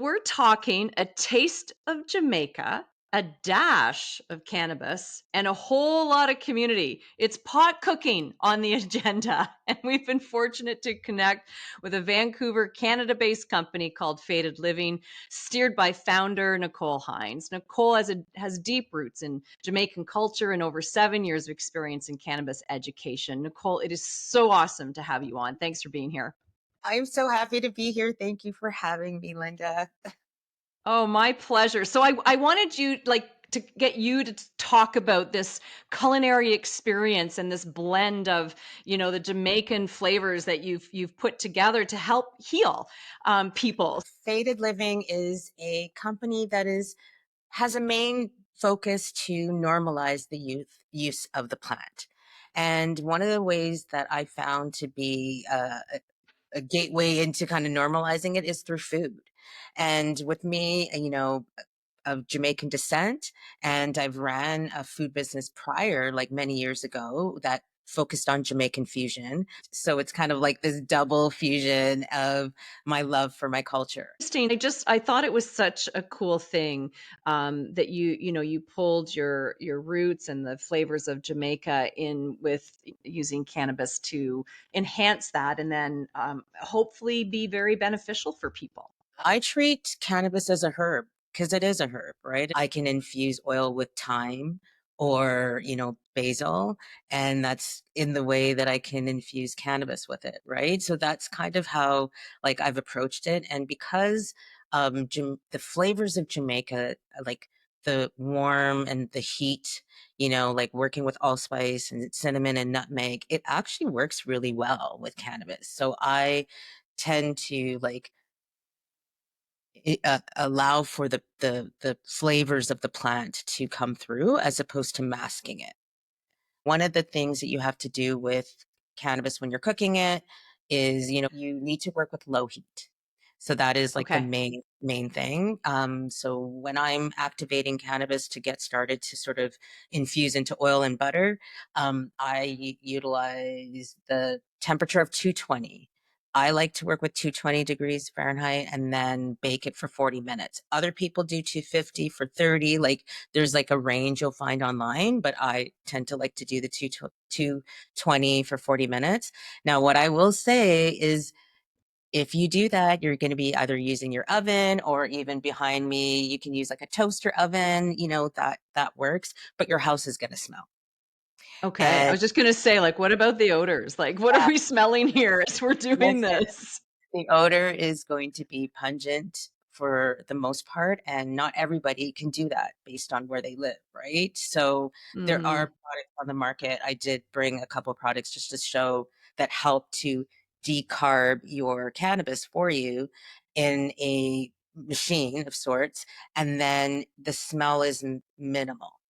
We're talking a taste of Jamaica, a dash of cannabis, and a whole lot of community. It's pot cooking on the agenda. And we've been fortunate to connect with a Vancouver, Canada based company called Faded Living, steered by founder Nicole Hines. Nicole has deep roots in Jamaican culture and over 7 years of experience in cannabis education. Nicole, it is so awesome to have you on. Thanks for being here. I'm so happy to be here. Thank you for having me, Linda. Oh, my pleasure. So I wanted you to get you to talk about this culinary experience and this blend of, the Jamaican flavors that you've put together to help heal people. Faded Living is a company that has a main focus to normalize the use of the plant. And one of the ways that I found to be a gateway into kind of normalizing it is through food. And with me, of Jamaican descent, and I've ran a food business prior, like many years ago, that focused on Jamaican fusion. So it's kind of like this double fusion of my love for my culture. Interesting. I thought it was such a cool thing that you pulled your roots and the flavors of Jamaica in with using cannabis to enhance that, and then hopefully be very beneficial for people. I treat cannabis as a herb because it is a herb, right? I can infuse oil with thyme or, basil, and that's in the way that I can infuse cannabis with it, right? So that's kind of how like I've approached it. And because the flavors of Jamaica, like the warm and the heat, like working with allspice and cinnamon and nutmeg, it actually works really well with cannabis. So I tend to like allow for the flavors of the plant to come through as opposed to masking it. One of the things that you have to do with cannabis when you're cooking it is, you need to work with low heat. So that is like the Okay. main thing. So when I'm activating cannabis to get started to sort of infuse into oil and butter, I utilize the temperature of 220. I like to work with 220 degrees Fahrenheit and then bake it for 40 minutes. Other people do 250 for 30. Like there's like a range you'll find online, but I tend to like to do the 220 for 40 minutes. Now, what I will say is if you do that, you're going to be either using your oven or even behind me, you can use like a toaster oven, that works, but your house is going to smell. Okay. I And was just gonna say, like, what about the odors? Like, what are uh, we smelling here as we're doing listen, this? the odor is going to be pungent for the most part, and not everybody can do that based on where they live, right? So there are Mhm. products on the market. I did bring a couple products just to show that help to decarb your cannabis for you in a machine of sorts, and then the smell is minimal,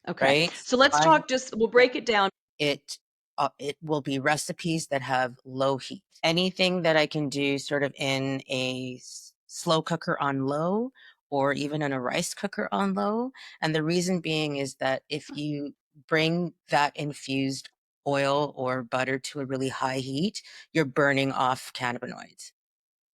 Okay. right? So let's talk just we'll break it down. it it will be recipes that have low heat. Anything that I can do sort of in a slow cooker on low or even in a rice cooker on low. And the reason being is that if you bring that infused oil or butter to a really high heat, you're burning off cannabinoids.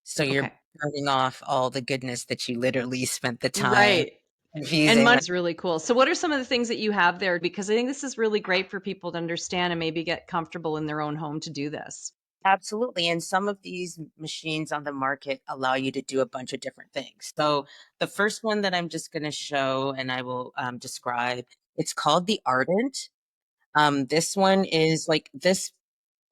So you're Okay. burning off all the goodness that you literally spent the time Right. And infusing. money is really cool. So what are some of the things that you have there? Because I think this is really great for people to understand and maybe get comfortable in their own home to do this. Absolutely. And some of these machines on the market allow you to do a bunch of different things. So the first one that I'm just going to show and I will describe, it's called the Ardent. This one is like this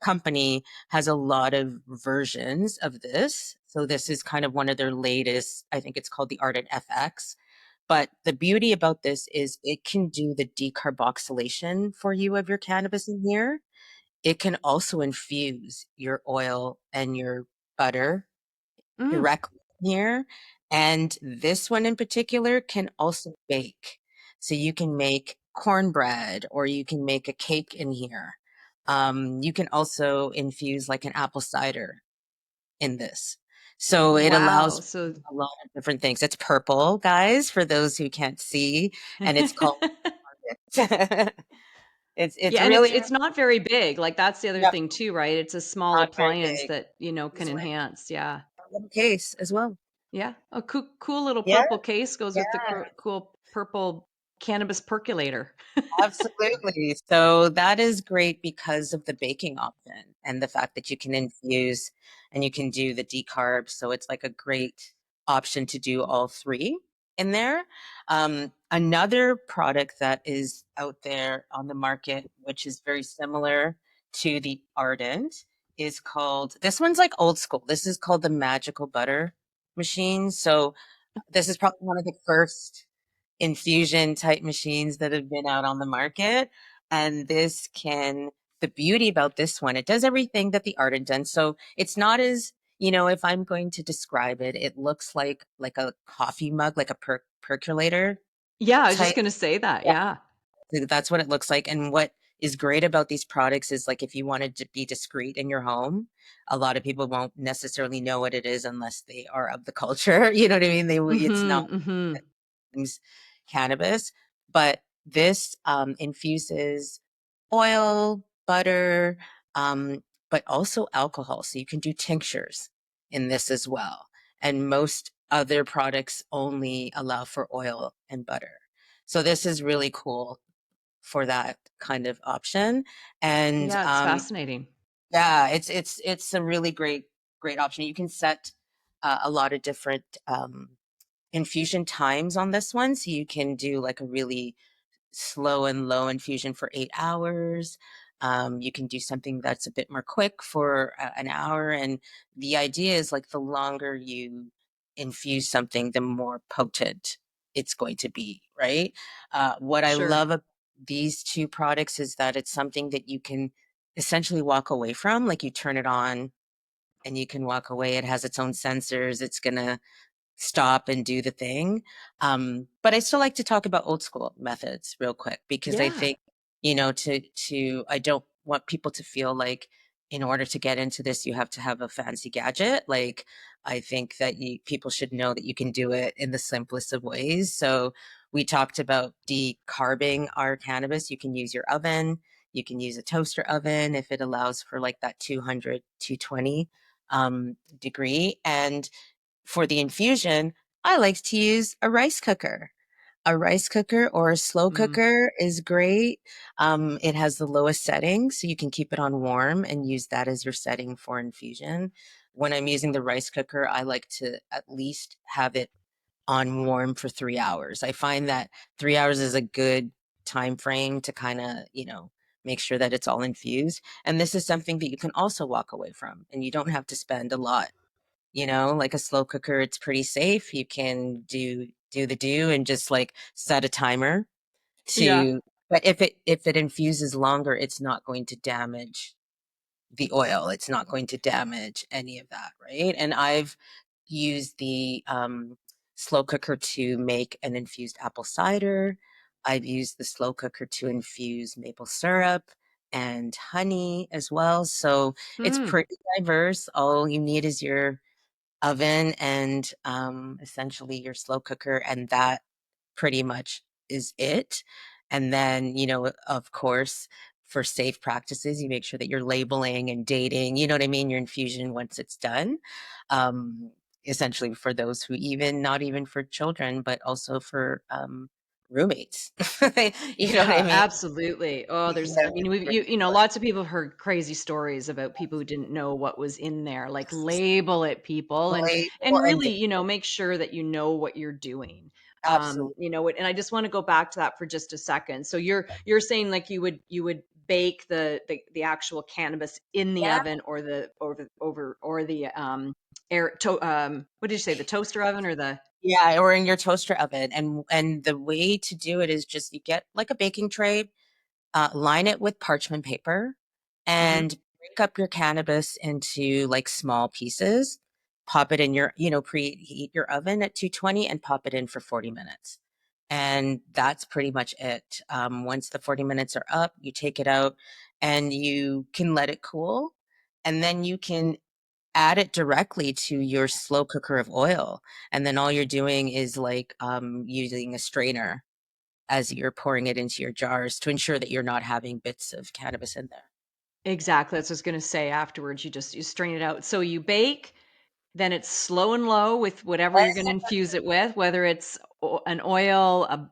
company has a lot of versions of this. So this is kind of one of their latest, I think it's called the Ardent FX. But the beauty about this is it can do the decarboxylation for you of your cannabis in here. It can also infuse your oil and your butter Mm, directly here. And this one in particular can also bake. So you can make cornbread or you can make a cake in here. You can also infuse like an apple cider in this. So it wow. allows So a lot of different things. It's purple, guys, for those who can't see, and it's called it's yeah, and it's really it's not very big. Like that's the other yep, thing too, right? It's a small not very appliance big. that, can This one enhance. Yeah. little case as well. Yeah, a cool little Yeah, purple case goes yeah. with the cool purple cannabis percolator. Absolutely. So that is great because of the baking option and the fact that you can infuse and you can do the decarb. So it's like a great option to do all three in there. Another product that is out there on the market, which is very similar to the Ardent, is called, this one's like old school. This is called the Magical Butter Machine. So this is probably one of the first infusion type machines that have been out on the market. And this can, the beauty about this one, it does everything that the Ardent does. So it's not as, if I'm going to describe it, it looks like a coffee mug, like a percolator Yeah, I was just type. gonna say that, yeah. That's what it looks like. And what is great about these products is like if you wanted to be discreet in your home, a lot of people won't necessarily know what it is unless they are of the culture. You know what I mean? It's not Mhm, mhm. things cannabis, but this infuses oil, butter, but also alcohol. So you can do tinctures in this as well. And most other products only allow for oil and butter. So this is really cool for that kind of option. And Yeah, it's fascinating. yeah, it's a really great option. You can set a lot of different infusion times on this one, so you can do like a really slow and low infusion for 8 hours. You can do something that's a bit more quick for an hour. And the idea is like the longer you infuse something, the more potent it's going to be, right? What I Sure. love about these two products is that it's something that you can essentially walk away from. Like you turn it on and you can walk away. It has its own sensors. It's going to stop and do the thing. But I still like to talk about old school methods real quick because I Yeah. think, to I don't want people to feel like in order to get into this, you have to have a fancy gadget. Like I think that people should know that you can do it in the simplest of ways. So we talked about decarbing our cannabis. You can use your oven. You can use a toaster oven if it allows for like that 200, 220 degree. And for the infusion, I like to use a rice cooker. A rice cooker or a slow Mm. cooker is great. It has the lowest setting, so you can keep it on warm and use that as your setting for infusion. When I'm using the rice cooker, I like to at least have it on warm for 3 hours. I find that 3 hours is a good time frame to kind of, make sure that it's all infused. And this is something that you can also walk away from, and you don't have to spend a lot, like a slow cooker. It's pretty safe. You can do the do and just like set a timer Yeah. to, but if it infuses longer, it's not going to damage the oil. It's not going to damage any of that, right? And I've used the slow cooker to make an infused apple cider. I've used the slow cooker to infuse maple syrup and honey as well. So it's Mm. pretty diverse. All you need is your oven and essentially your slow cooker, and that pretty much is it. And then, of course, for safe practices, you make sure that you're labeling and dating, you know what I mean, your infusion once it's done. Um, Essentially for those who even, not even for children, but also for roommates. You know what I Yeah, mean? absolutely. Oh, there's I mean, lots of people have heard crazy stories about people who didn't know what was in there. Like, label it, people, and Label and really, date. make sure that you know what you're doing. Absolutely. And I just want to go back to that for just a second. So you're saying like you would bake the actual cannabis in the Yeah. oven or the or the what did you say, the toaster oven or the Yeah, or in your toaster oven. And the way to do it is just you get like a baking tray, line it with parchment paper, Mhm. and break up your cannabis into like small pieces. Pop it in your, preheat your oven at 220 and pop it in for 40 minutes. And that's pretty much it. Once the 40 minutes are up, you take it out and you can let it cool. And then you can add it directly to your slow cooker of oil. And then all you're doing is like using a strainer as you're pouring it into your jars to ensure that you're not having bits of cannabis in there. Exactly, that's what I was gonna say. Afterwards, you strain it out. So you bake, Then it's slow and low with whatever you're gonna infuse it with, whether it's an oil,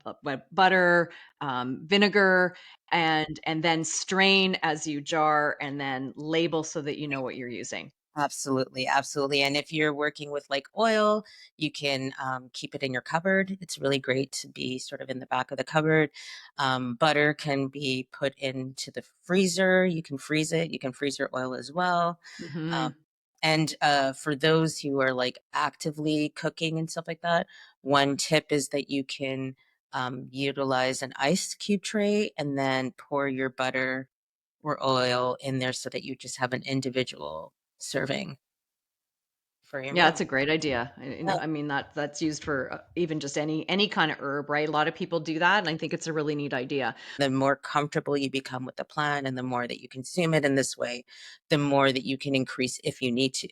butter, vinegar, and then strain as you jar, and then label so that you know what you're using. Absolutely, absolutely. And if you're working with like oil, you can keep it in your cupboard. It's really great to be sort of in the back of the cupboard. Butter can be put into the freezer. You can freeze it. You can freeze your oil as well. Um, Mhm. and for those who are like actively cooking and stuff like that, one tip is that you can utilize an ice cube tray and then pour your butter or oil in there so that you just have an individual serving for your Yeah, meal. it's a great idea. Yeah. I mean, that's used for, even just any kind of herb, right? A lot of people do that, and I think it's a really neat idea. The more comfortable you become with the plant and the more that you consume it in this way, the more that you can increase if you need to.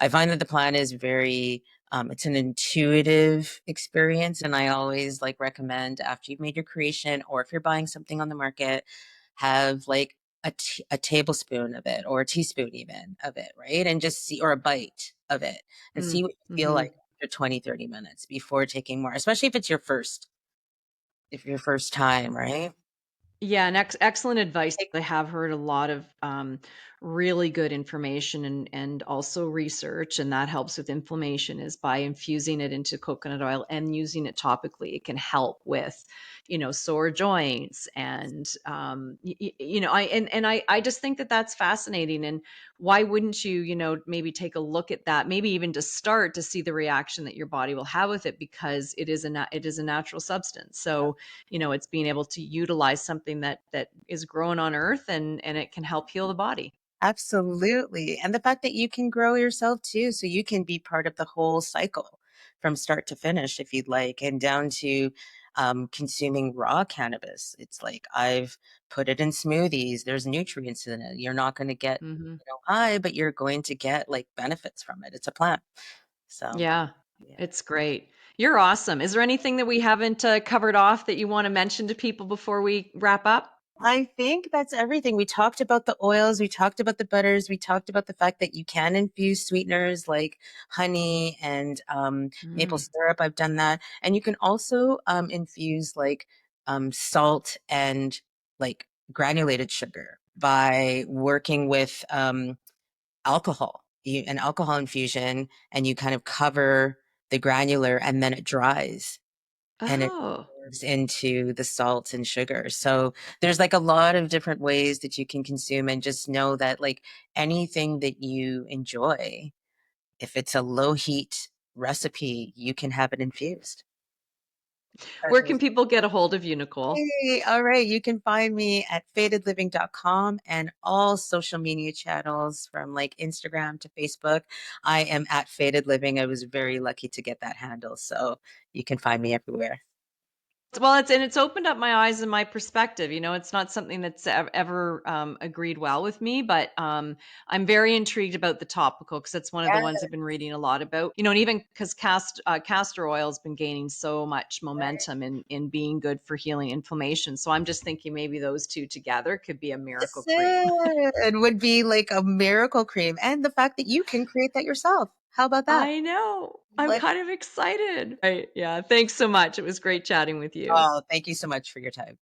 I find that the plant is very, it's an intuitive experience. And I always like recommend after you've made your creation or if you're buying something on the market, have like a tablespoon of it or a teaspoon even of it, right? And just see, or a bite of it and Mm, see what you feel like mhm. after 20, 30 minutes before taking more, especially if it's your first, if your first time, right? Yeah, and excellent advice. I have heard a lot of really good information and also research, and that helps with inflammation is by infusing it into coconut oil and using it topically. It can help with, sore joints and I just think that that's fascinating. And why wouldn't you, maybe take a look at that, maybe even to start to see the reaction that your body will have with it because it is a natural substance. So it's being able to utilize something that is grown on earth and it can help heal the body. Absolutely. And the fact that you can grow yourself too, so you can be part of the whole cycle from start to finish if you'd like, and down to consuming raw cannabis. It's like I've put it in smoothies. There's nutrients in it. You're not going to get, Mhm. high, but you're going to get like benefits from it. It's a plant. So, Yeah, yeah. it's great. You're awesome. Is there anything that we haven't covered off that you want to mention to people before we wrap up? I think that's everything. We talked about the oils, we talked about the butters, we talked about the fact that you can infuse sweeteners like honey and maple Mm. syrup. I've done that. And you can also infuse like salt and like granulated sugar by working with alcohol, an alcohol infusion, and you kind of cover the granular and then it dries and it Oh. absorbs into the salt and sugar. So there's like a lot of different ways that you can consume and just know that like anything that you enjoy, if it's a low heat recipe, you can have it infused. Where can people get a hold of you, Nicole? Hey, all right. You can find me at fatedliving.com and all social media channels from like Instagram to Facebook. I am at Faded Living. I was very lucky to get that handle. So you can find me everywhere. Well, it's opened up my eyes and my perspective. It's not something that's ever agreed well with me, but I'm very intrigued about the topical because that's one of the ones I've been reading a lot about. And even because castor oil has been gaining so much momentum in being good for healing inflammation. So I'm just thinking maybe those two together could be a miracle cream. Listen, would be like a miracle cream. And the fact that you can create that yourself. How about that? I know. I'm Like, kind of excited. Right? Yeah. Thanks so much. It was great chatting with you. oh, thank you so much for your time.